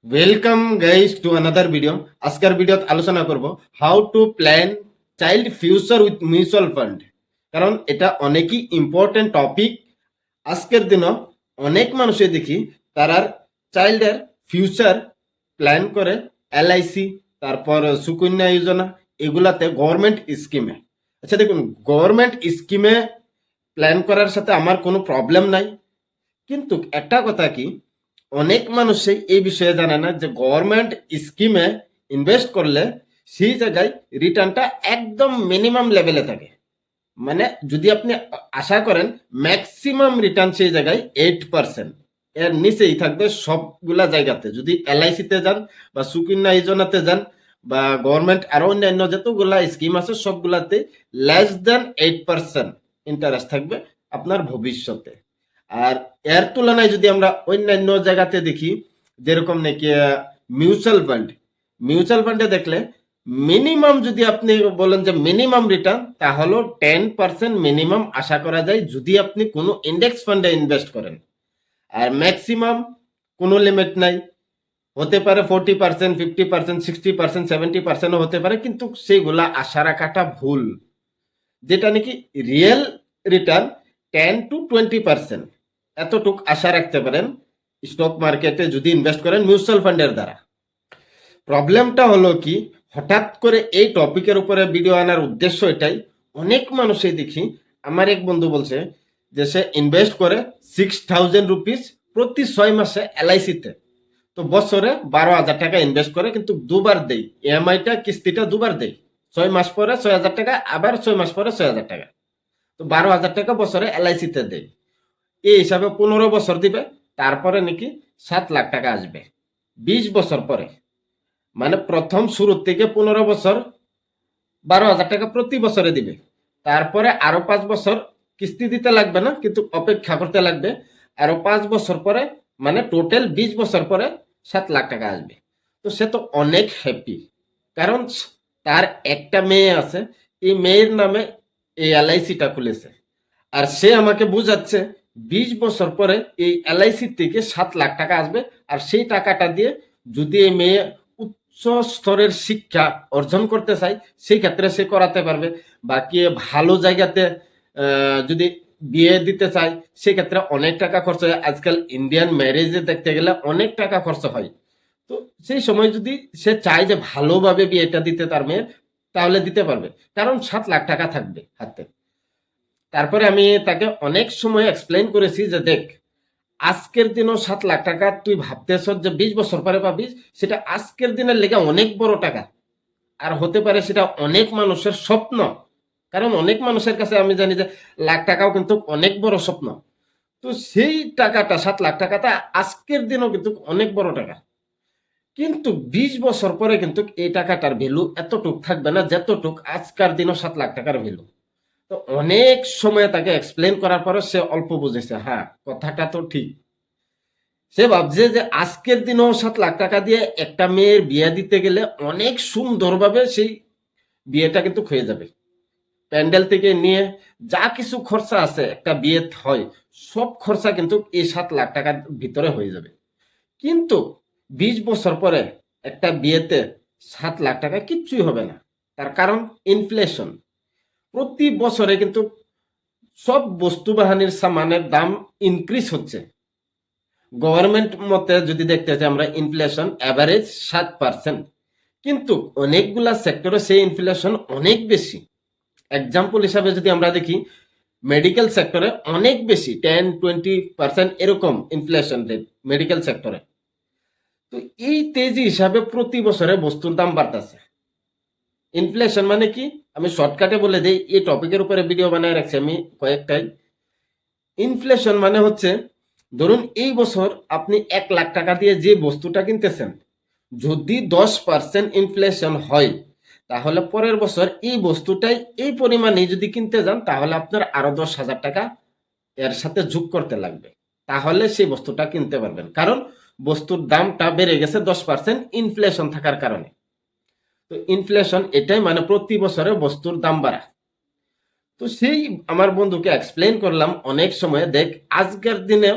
Welcome guys to another video. আজকের ভিডিওত আলোচনা করব how to plan child future with mutual fund. কারণ এটা অনেকই ইম্পর্টেন্ট টপিক। আজকের দিনও অনেক মানুষে দেখি তারার চাইল্ডের ফিউচার প্ল্যান করে এলআইসি, তারপর সুকন্যা যোজনা, এগুলাতে গভর্নমেন্ট স্কিমে। আচ্ছা দেখুন, গভর্নমেন্ট স্কিমে প্ল্যান করার সাথে আমার কোনো প্রবলেম নাই, কিন্তু একটা কথা কি, অনেক মানুষই এই বিষয়ে জানে না যে গভর্নমেন্ট স্কিমে ইনভেস্ট করলে সেই জায়গায় রিটার্নটা একদম মিনিমাম লেভেলে থাকে। মানে যদি আপনি আশা করেন ম্যাক্সিমাম রিটার্ন সেই জায়গায় 8%, এর নিচেই থাকবে সবগুলা জায়গাতে। যদি এলআইসিতে যান বা সুকন্যা যোজনাতে যান বা গভর্নমেন্ট আরো অন্যান্য যতগুলা স্কিম আছে সবগুলাতে লেস দেন 8% ইন্টারেস্ট থাকবে আপনার ভবিষ্যতে। আর এর তুলনায় যদি আমরা অন্যান্য জায়গাতে দেখি, যেরকম নাকি মিউচুয়াল ফান্ডে দেখলে মিনিমাম, যদি আপনি বলেন যে মিনিমাম রিটার্ন, তাহলে 10% মিনিমাম আশা করা যায় যদি আপনি কোনো ইন্ডেক্স ফান্ডে ইনভেস্ট করেন। আর ম্যাক্সিমাম কোনো লিমিট নাই, হতে পারে 40%, 50%, 60%, 70%ও হতে পারে, কিন্তু সেইগুলা আশা রাখাটা ভুল। যেটা নাকি রিয়েল রিটার্ন 10 to 20% এতটুক আশা রাখতে পারেন স্টক মার্কেটে যদি ইনভেস্ট করেন মিউচুয়াল ফান্ডের দ্বারা। প্রবলেমটা হলো কি, হঠাৎ করে এই টপিকের উপরে ভিডিও আনার উদ্দেশ্য এটাই, অনেক মানুষই দেখি, আমার এক বন্ধু বলছে যে সে ইনভেস্ট করে 6,000 রুপিস প্রতি 6 মাসে এলআইসিতে। তো বছরে 12,000 টাকা ইনভেস্ট করে, কিন্তু দুবার দেই ইএমআইটা, কিস্তিটা দুবার দেই। 6 মাস পরে 6,000 টাকা, আবার 6 মাস পরে 6,000 টাকা। তো 12,000 টাকা বছরে এলআইসিতে দেয়। এই হিসাবে 15 বছর দিবে, তারপরে নাকি 7 লাখ টাকা আসবে 20 বছর পরে। মানে প্রথম শুরু থেকে 15 বছর 12,000 টাকা প্রতি বছরে দিবে, তারপরে আরো 5 বছর কিস্তি দিতে লাগবে না, কিন্তু অপেক্ষা করতে লাগবে আরো 5 বছর পরে, মানে টোটাল 20 বছর পরে 7 লাখ টাকা আসবে। তো সে তো অনেক হ্যাপি, কারণ তার একটা মেয়ে আছে, এই মেয়ের নামে এই এলআইসিটা খুলেছে। আর সে আমাকে বুঝাচ্ছে 20 বছর পরে এই এলআইসি থেকে 7 লাখ টাকা আসবে। আর সেই টাকাটা দিয়ে যদি এই মেয়ে উচ্চ স্তরের শিক্ষা অর্জন করতে চায়, সেই ক্ষেত্রে সে করাতে পারবে। বাকি ভালো জায়গাতে যদি বিয়ে দিতে চায়, সেক্ষেত্রে অনেক টাকা খরচ হয়। আজকাল ইন্ডিয়ান ম্যারেজে দেখতে গেলে অনেক টাকা খরচ হয়। তো সেই সময় যদি সে চায় যে ভালোভাবে বিয়েটা দিতে তার মেয়ের, তাহলে দিতে পারবে, কারণ 7 লাখ টাকা থাকবে হাতে। তারপরে আমি তাকে অনেক সময় এক্সপ্লেইন করেছি যে দেখ, আজকের দিনও 7 লাখ টাকা তুই ভাবতেছ যে 20 বছর পরে পাবি, সেটা আজকের দিনের লেগে অনেক বড় টাকা। আর হতে পারে সেটা অনেক মানুষের স্বপ্ন, কারণ অনেক মানুষের কাছে আমি জানি যে লাখ টাকাও কিন্তু অনেক বড় স্বপ্ন। তো সেই টাকাটা 7 লাখ টাকাটা আজকের দিনও কিন্তু অনেক বড় টাকা, কিন্তু 20 বছর পরে কিন্তু এই টাকাটার ভ্যালু এতটুক থাকবে না যতটুক আজকের দিনও 7 লাখ টাকার ভ্যালু। তো অনেক সময় তাকে এক্সপ্লেন করার পরে সে অল্প বুঝেছে, হ্যাঁ কথাটা তো ঠিক। সে ভাবছে যে আজকের দিনেও 7 লাখ টাকা দিয়ে একটা মেয়ের বিয়ে দিতে গেলে অনেক সুন্দরভাবে সেই বিয়েটা কিন্তু হয়ে যাবে। প্যান্ডেল থেকে নিয়ে যা কিছু খরচা আছে একটা বিয়ে হয়, সব খরচা কিন্তু এই 7 লাখ টাকার ভিতরে হয়ে যাবে। কিন্তু 20 বছর পরে একটা বিয়েতে 7 লাখ টাকা কিচ্ছুই হবে না। তার কারণ ইনফ্লেশন। প্রতি বছরে কিন্তু সব বস্তু বাহানির সামানের দাম ইনক্রিজ হচ্ছে। গভর্নমেন্ট মতে যদি দেখতে চাই আমরা, ইনফ্লেশন অ্যাভারেজ 7%, কিন্তু অনেকগুলা সেক্টরে সেই ইনফ্লেশন অনেক বেশি। এক্সাম্পল হিসাবে যদি আমরা দেখি, মেডিকেল সেক্টরে অনেক বেশি, 10-20% এরকম ইনফ্লেশন রেট মেডিকেল সেক্টরে। তো এই তেজি হিসাবে প্রতি বছরে বস্তুর দাম বাড়তেছে। ইনফ্লেশন মানে কি, আমি শর্টকাটে বলে দিই, এই টপিকের উপরে ভিডিও বানায় রাখছি আমি কয়েকটাই। ইনফ্লেশন মানে হচ্ছে, ধরুন এই বছর আপনি 1 লাখ টাকা দিয়ে যে বস্তুটা কিনতেছেন, যদি 10% ইনফ্লেশন হয়, তাহলে পরের বছর এই বস্তুটাই এই পরিমাণে যদি কিনতে যান, তাহলে আপনার আরো 10,000 টাকা এর সাথে যোগ করতে লাগবে, তাহলে সেই বস্তুটা কিনতে পারবেন। কারণ বস্তুর দামটা বেড়ে গেছে 10% ইনফ্লেশন থাকার কারণে। তো ইনফ্লেশন এটাই, মানে প্রতি বছরে বস্তুর দাম বাড়া। তো সেই আমার বন্ধুকে এক্সপ্লেন করলাম অনেক সময়, দেখ আজকের দিনে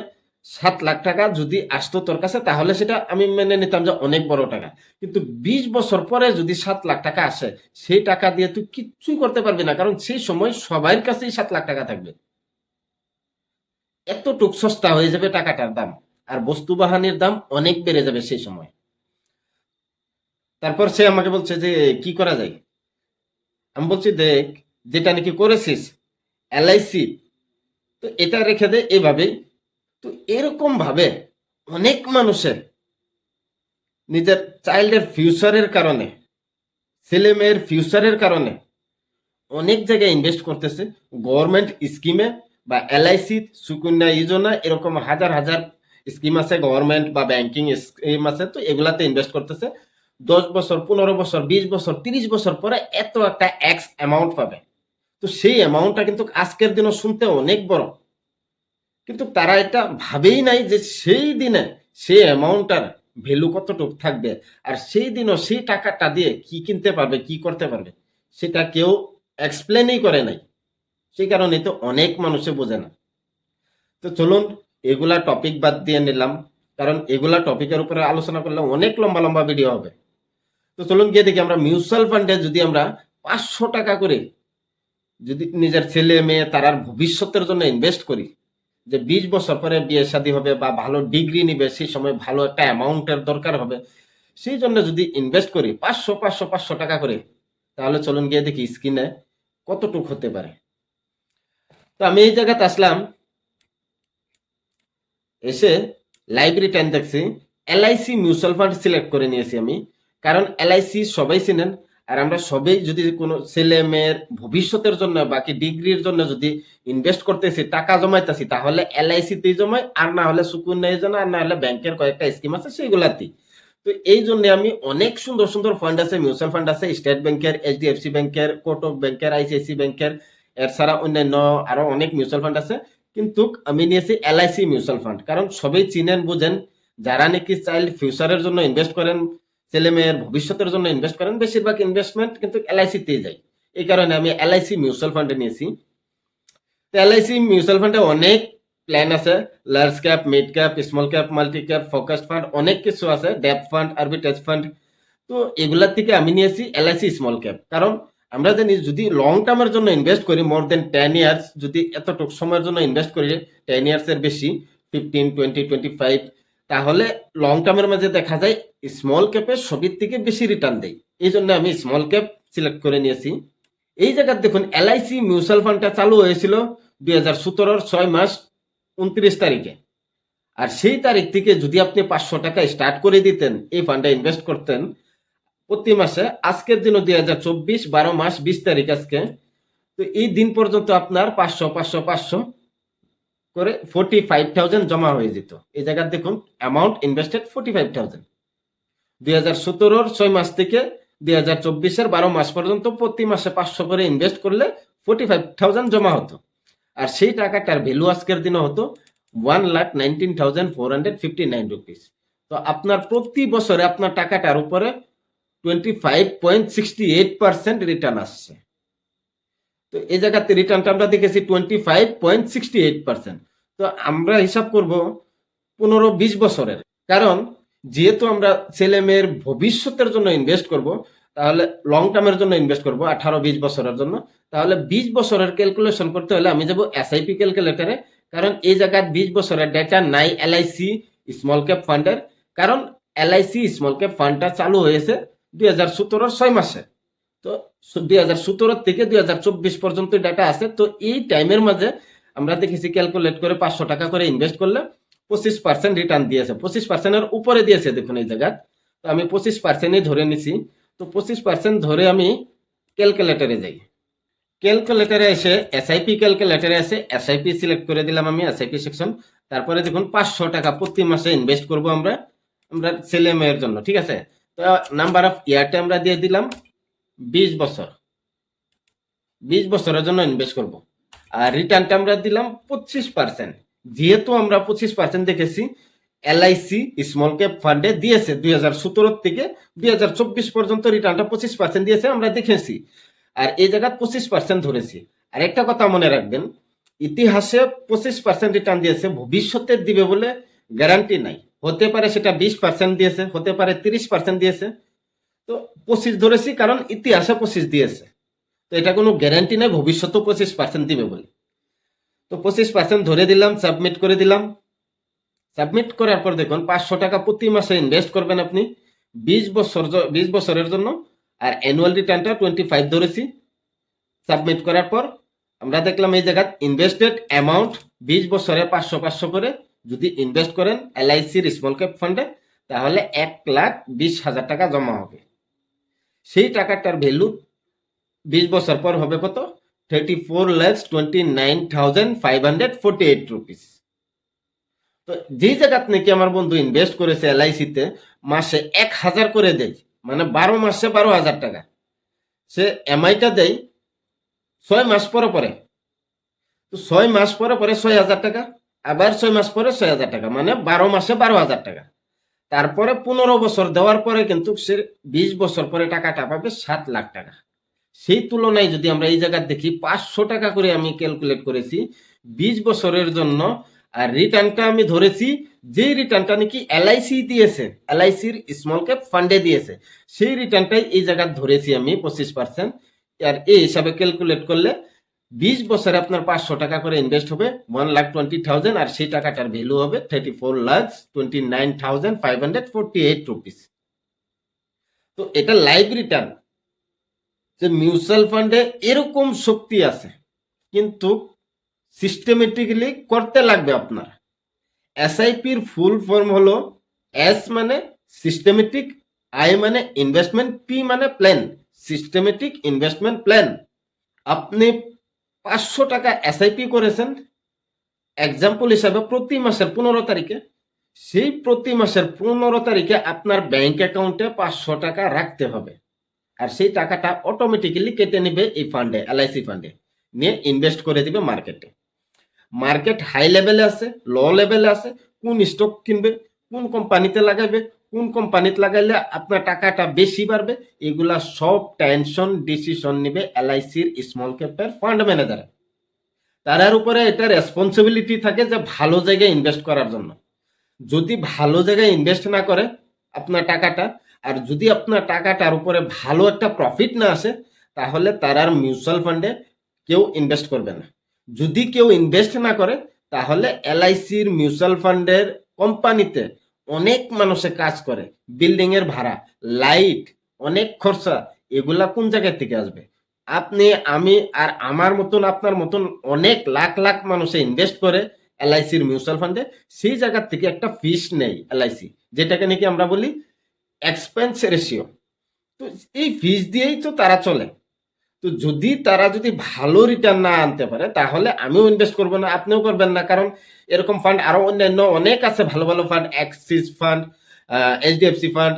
7 লাখ টাকা যদি আসতো তোর কাছে তাহলে সেটা আমি মেনে নিতাম যে অনেক বড় টাকা। কিন্তু 20 বছর পরে যদি 7 লাখ টাকা আসে, সেই টাকা দিয়ে তুই কিচ্ছুই করতে পারবি না, কারণ সেই সময় সবার কাছেই 7 লাখ টাকা থাকবে। এতটুক সস্তা হয়ে যাবে টাকাটার দাম, আর বস্তু বাহানির দাম অনেক বেড়ে যাবে সেই সময়। তারপর সে আমাকে বলছে যে কি করা যায়। আমি বলছি দেখ, যেটা নাকি করেছিস এলআইসি, তো এটা রেখে দে এভাবেই। তো এরকম ভাবে অনেক মানুষের নিজের চাইল্ডের ফিউচারের কারণে, ছেলে মেয়ের ফিউচারের কারণে অনেক জায়গায় ইনভেস্ট করতেছে, গভর্নমেন্ট স্কিমে বা এলআইসি, সুকন্যা যোজনা, এরকম হাজার হাজার স্কিম আছে, গভর্নমেন্ট বা ব্যাংকিং স্কিম আছে, তো এগুলাতে ইনভেস্ট করতেছে। 10 বছর, 15 বছর, 20 বছর, 30 বছর পরে এত একটা এক্স অ্যামাউন্ট পাবে। তো সেই অ্যামাউন্টটা কিন্তু আজকের দিনও শুনতে অনেক বড়, কিন্তু তারা এটা ভাবেই নাই যে সেই দিনে সেই অ্যামাউন্টটার ভ্যালু কতটুকু থাকবে, আর সেই দিনও সেই টাকাটা দিয়ে কি কিনতে পারবে, কি করতে পারবে, সেটা কেউ এক্সপ্লেনই করে নাই। সেই কারণে তো অনেক মানুষে বোঝে না। তো চলুন, এগুলা টপিক বাদ দিয়ে নিলাম, কারণ এগুলা টপিকের উপরে আলোচনা করলে অনেক লম্বা লম্বা ভিডিও হবে। তো চলুন গিয়ে দেখি, আমরা মিউচুয়াল ফান্ডে যদি আমরা 500 টাকা করে যদি নিজের ছেলে মেয়ে তারার ভবিষ্যতের জন্য ইনভেস্ট করি, যে 20 বছর পরে বিয়ে শাদী হবে বা ভালো ডিগ্রি নিবে, সেই সময় ভালো একটা অ্যামাউন্টের দরকার হবে, সেই জন্য যদি ইনভেস্ট করি 500 টাকা করে, তাহলে চলুন গিয়ে দেখি স্ক্রিনে কতটুক হতে পারে। তো আমি এই জায়গাতে আসলাম, এসে লাইব্রেরি টাইম দেখছি, এলআইসি মিউচুয়াল ফান্ড সিলেক্ট করে নিয়েছি আমি, কারণ এলআইসি সবাই চিনেন। আর আমরা সবাই যদি কোনো ছেলে মেয়ের ভবিষ্যতের জন্য বাকি ডিগ্রির জন্য যদি ইনভেস্ট করতেছি, টাকা জমাইতেছি, তাহলে এলআইসিতেই জমাই, আর না হলে সুকন্যা যোজনা, আর না হলে ব্যাংকের কয়েকটা স্কিম আছে সেগুলাতেই। তো এই জন্য আমি অনেক সুন্দর সুন্দর ফান্ড আছে, মিউচুয়াল ফান্ড আছে, স্টেট ব্যাংকের, এইচডিএফসি ব্যাংকের, কোটক ব্যাংকের, আইসিআইসি ব্যাংকের, এছাড়া অন্যান্য আরো অনেক মিউচুয়াল ফান্ড আছে। কিন্তু আমি নিয়েছি এলআইসি মিউচুয়াল ফান্ড, কারণ সবাই চিনেন বুঝেন, যারা নাকি চাইল্ড ফিউচারের জন্য ইনভেস্ট করেন, ছেলে মেয়ের ভবিষ্যতের জন্য ইনভেস্ট করেন, বেশিরভাগ ইনভেস্টমেন্ট কিন্তু এলআইসিতেই যায়। এই কারণে আমি এলআইসি মিউচুয়াল ফান্ডে নিয়েছি। তো এলআইসি মিউচুয়াল ফান্ডে অনেক প্ল্যান আছে, large cap, mid cap, small cap, multi cap, focused fund, অনেক কিছু আছে, ডেপ ফান্ড, আরবিট্রেজ ফান্ড। তো এগুলার থেকে আমি নিয়েছি এলআইসি স্মল ক্যাপ, কারণ আমরা জানি যদি লং টার্মের জন্য ইনভেস্ট করি, মোর দেন 10 ইয়ার্স, যদি এতটুকু সময়ের জন্য ইনভেস্ট করি, 10 ইয়ার্স এর বেশি, 15, 20, 25, তাহলে লং টার্মের মাঝে দেখা যায় স্মল ক্যাপে সবের থেকে বেশি রিটার্ন দেয়। এই জন্য আমি স্মল ক্যাপ সিলেক্ট করে নিয়েছি। এই জায়গায় দেখুন, এলআইসি মিউচুয়াল ফান্ডটা চালু হয়েছিল 2017-র 6 মাস 29 তারিখে। আর সেই তারিখ থেকে যদি আপনি 500 টাকা স্টার্ট করে দিতেন, এই ফান্ডে ইনভেস্ট করতেন প্রতি মাসে, আজকের দিনও 2024, 12 মাস 20 তারিখ আজকে, তো এই দিন পর্যন্ত আপনার 500 করে 45,000 জমা হয়ে যেত। এই জায়গায় দেখুন, অ্যামাউন্ট ইনভেস্টেড 45,000। 2017-র 6 মাস থেকে 2024-এর 12 মাস পর্যন্ত প্রতি মাসে 500 করে ইনভেস্ট করলে 45,000 জমা হতো। আর সেই টাকাটার ভ্যালু আজকের দিনে হতো 1,19,459 রুপিস। তো আপনার প্রতি বছরে আপনার টাকাটার উপরে 25.68% রিটার্ন আসছে। তো এই জায়গাতে রিটার্নটা আমরা দেখেছি 25.68%। তো আমরা হিসাব করব 15-20 বছরের, কারণ যেহেতু আমরা ছেলে মেয়ের ভবিষ্যতের জন্য ইনভেস্ট করব, তাহলে লং টার্মের জন্য ইনভেস্ট করব 18-20 বছরের জন্য, তাহলে 20 বছরের ক্যালকুলেশন করতে হলে আমি যাব এসআইপি ক্যালকুলেটরে, কারণ এই জায়গায় 20 বছরের ডেটা নাই এলআইসি স্মল ক্যাপ ফান্ডের, কারণ এলআইসি স্মল ক্যাপ ফান্ডটা চালু হয়েছে 2017-র 6 মাসে। তো 2017 থেকে 2024 পর্যন্ত ডাটা আছে। তো এই টাইমের মাঝে আমরা দেখেছি ক্যালকুলেট করে 500 টাকা করে ইনভেস্ট করলে 25% রিটার্ন দিয়েছে, 25%-এর উপরে দিয়েছে দেখুন এই জায়গা। তো আমি 25%ই ধরে নিছি। তো 25% ধরে আমি ক্যালকুলেটরে যাই, ক্যালকুলেটরে এসে এসআইপি ক্যালকুলেটরে এসে এসআইপি সিলেক্ট করে দিলাম আমি, এসআইপি সেকশন। তারপরে দেখুন 500 টাকা প্রতি মাসে ইনভেস্ট করব আমরা আমরা ছেলে মেয়ের জন্য, ঠিক আছে। তো নাম্বার অফ ইয়ারটা আমরা দিয়ে দিলাম 20 বছর, 20 বছরের জন্য ইনভেস্ট করব। আর রিটার্নটা আমরা দিলাম 25%। যেহেতু আমরা 25% দেখেছি এলআইসি স্মল ক্যাপ ফান্ডে দিয়েছে 2017 থেকে 2024 পর্যন্ত রিটার্নটা 25% দিয়েছে আমরা দেখেছি, আর এই জায়গায় 25% ধরেছি। আর একটা কথা মনে রাখবেন, ইতিহাসে 25% রিটার্ন দিয়েছে, ভবিষ্যতে দিবে বলে গ্যারান্টি নাই। হতে পারে সেটা 20% দিয়েছে, হতে পারে 30% দিয়েছে। তো 25 ধরেছি কারণ ইতিহাসে 25 দিয়েছে, তো এটা কোনো গ্যারান্টি নাই ভবিষ্যতেও 25% দিবে বলে। তো 25% ধরে দিলাম, সাবমিট করে দিলাম। সাবমিট করার পর দেখুন 500 টাকা প্রতি মাসে ইনভেস্ট করবেন আপনি 20 বছরের জন্য, আর অ্যানুয়াল রিটার্নটা 25 ধরেছি। সাবমিট করার পর আমরা দেখলাম এই জায়গায় ইনভেস্টেড অ্যামাউন্ট 20 বছরে 500 করে যদি ইনভেস্ট করেন এলআইসির স্মল ক্যাপ ফান্ডে, তাহলে 1,20,000 টাকা জমা হবে। সেই টাকাটার ভ্যালু 20 বছর পর হবে কত? 34,29,548 রুপিস। তো যেই জায়গাত নাকি আমার বন্ধু ইনভেস্ট করেছে এলআইসিতে, মাসে 1,000 করে দেয়, মানে 12 মাসে 12,000 টাকা, সে এমআইটা দেয় 6 মাস পরে পরে। তো 6 মাস পরে পরে 6,000 টাকা, আবার 6 মাস পরে 6,000 টাকা, মানে 12 মাসে 12,000 টাকা। তারপরে 15 বছর দেওয়ার পরে কিন্তু সে 20 বছর পরে টাকাটা পাবে 7 লাখ টাকা। সেই তুলনায় যদি আমরা এই জায়গায় দেখি 500 টাকা করে আমি ক্যালকুলেট করেছি 20 বছরের জন্য, আর রিটার্নটা আমি ধরেছি যে রিটার্নটা নাকি এলআইসি দিয়েছে, এলআইসির স্মল ক্যাপ ফান্ডে দিয়েছে, সেই রিটার্নটাই এই জায়গায় ধরেছি আমি 25%। আর এই হিসাবে ক্যালকুলেট করলে 20 বছরে আপনার 500 টাকা করে ইনভেস্ট হবে 1,20,000, আর সেই টাকাটার ভ্যালু হবে 34,29,548 রুপিস। তো এটা লাইভ রিটার্ন। যে মিউচুয়াল ফান্ডে এরকম শক্তি আছে, কিন্তু সিস্টেমেটিক্যালি করতে লাগবে আপনার। এসআইপির ফুল ফর্ম হলো এস মানে সিস্টেমেটিক, আই মানে ইনভেস্টমেন্ট, পি মানে প্ল্যান, সিস্টেমেটিক ইনভেস্টমেন্ট প্ল্যান। আপনি 500 টাকা এসআইপি করেছেন এক্সাম্পল হিসাবে প্রতি মাসের 15 তারিখে, সেই প্রতি মাসের 15 তারিখে আপনার ব্যাংক অ্যাকাউন্টে 500 টাকা রাখতে হবে, আর সেই টাকাটা অটোমেটিক্যালি কেটে নেবে এই ফান্ডে, এলআইসি ফান্ডে, নিয়ে ইনভেস্ট করে দিবে মার্কেটে। মার্কেট হাই লেভেলে আছে, লো লেভেলে আছে, কোন স্টক কিনবে, কোন কোম্পানিতে লাগাইবে, কোন কোম্পানিতে লাগাইলে আপনার টাকাটা বেশি বাড়বে, এগুলা সব টেনশন ডিসিশন নেবে এলআইসির স্মল ক্যাপের ফান্ড ম্যানেজার। তার উপরে এটা রেসপন্সিবিলিটি থাকে যে ভালো জায়গায় ইনভেস্ট করার জন্য। যদি ভালো জায়গায় ইনভেস্ট না করে আপনার টাকাটা, আর যদি আপনার টাকাটার উপরে ভালো একটা প্রফিট না আসে, তাহলে তার আর মিউচুয়াল ফান্ডে কেউ ইনভেস্ট করবে না। যদি কেউ ইনভেস্ট না করে, তাহলে এলআইসির মিউচুয়াল ফান্ডের কোম্পানিতে অনেক মানুষে কাজ করে, বিল্ডিং এর ভাড়া, লাইট, অনেক খরচা, এগুলা কোন জায়গা থেকে আসবে? আপনি, আমি আর আমার মতন আপনার মতন অনেক লাখ লাখ মানুষে ইনভেস্ট করে এলআইসির মিউচুয়াল ফান্ডে, সেই জায়গা থেকে একটা ফিস নেই এলআইসি, যেটাকে নাকি আমরা বলি এক্সপেন্স রেশিও। তো এই ফিস দিয়েই তো তারা চলে। তো যদি তারা যদি ভালো রিটার্ন না আনতে পারে, তাহলে আমিও ইনভেস্ট করবো না, আপনিও করবেন না। কারণ এরকম ফান্ড আরো অন্যান্য অনেক আছে, ভালো ভালো fund, Axis fund, HDFC fund,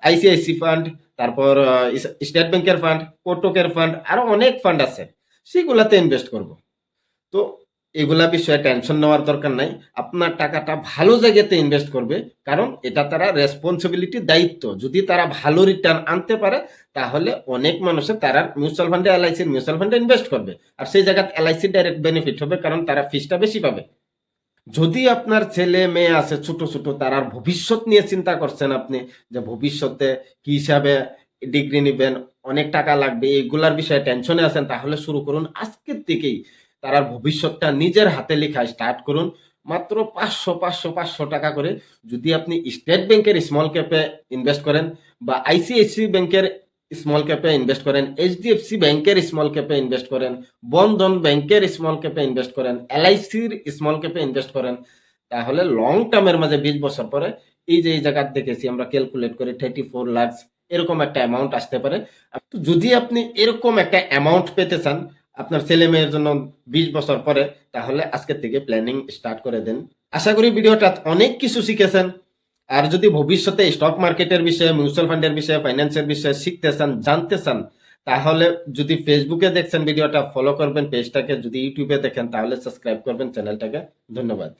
ICICI fund, তারপর স্টেট ব্যাংকের ফান্ড, কোটকের ফান্ড, আরো অনেক ফান্ড আছে, সেগুলাতে ইনভেস্ট করব। তো এগুলা বিষয়ে টেনশন নেওয়ার দরকার নাই, আপনার টাকাটা ভালো জায়গাতে ইনভেস্ট করবে, কারণ এটা তারা রেসপন্সিবিলিটি, দায়িত্ব। যদি তারা ভালো রিটার্ন আনতে পারে, তাহলে অনেক মানুষের তারা মিউচুয়াল ফান্ডে, এলআইসির মিউচুয়াল ফান্ডে ইনভেস্ট করবে, আর সেই জায়গায় এলআইসি ডাইরেক্ট বেনিফিট হবে, কারণ তারা ফিসটা বেশি পাবে। যদি আপনার ছেলে মেয়ে আছে ছোট ছোট, তার ভবিষ্যৎ নিয়ে চিন্তা করছেন আপনি, যে ভবিষ্যতে কি হিসাবে ডিগ্রি নেবেন, অনেক টাকা লাগবে, এগুলার বিষয়ে টেনশনে আছেন, তাহলে শুরু করুন আজকের থেকেই। তার ভবিষ্যৎটা নিজের হাতে লেখা স্টার্ট করুন। মাত্র 500 টাকা করে যদি আপনি স্টেট ব্যাংকের স্মল ক্যাপে ইনভেস্ট করেন, বা আইসিআইসি ব্যাংকের স্মল ক্যাপে ইনভেস্ট করেন, এইচডিএফসি ব্যাংকের স্মল ক্যাপে ইনভেস্ট করেন, বন্ধন ব্যাংকের স্মল ক্যাপে ইনভেস্ট করেন, এলআইসির স্মল ক্যাপে ইনভেস্ট করেন, তাহলে লং টার্মের মাঝে 20 বছর পরে এই যে এই জায়গা দেখেছি আমরা ক্যালকুলেট করে 34 লাখ এরকম একটা অ্যামাউন্ট আসতে পারে। তো যদি আপনি এরকম একটা অ্যামাউন্ট পেতে চান আপনার ছেলে মেয়ের জন্য 20 বছর পরে, তাহলে আজকের থেকে প্ল্যানিং স্টার্ট করে দেন। আশা করি ভিডিওটা অনেক কিছু শিখেছেন। আর যদি ভবিষ্যতে স্টক মার্কেটের বিষয়ে, মিউচুয়াল ফান্ডের বিষয়ে, ফাইন্যান্সের বিষয়ে শিখতে চান, জানতে চান, তাহলে যদি ফেসবুকে দেখছেন ভিডিওটা ফলো করবেন পেজটাকে, যদি ইউটিউবে দেখেন তাহলে সাবস্ক্রাইব করবেন চ্যানেলটাকে। ধন্যবাদ।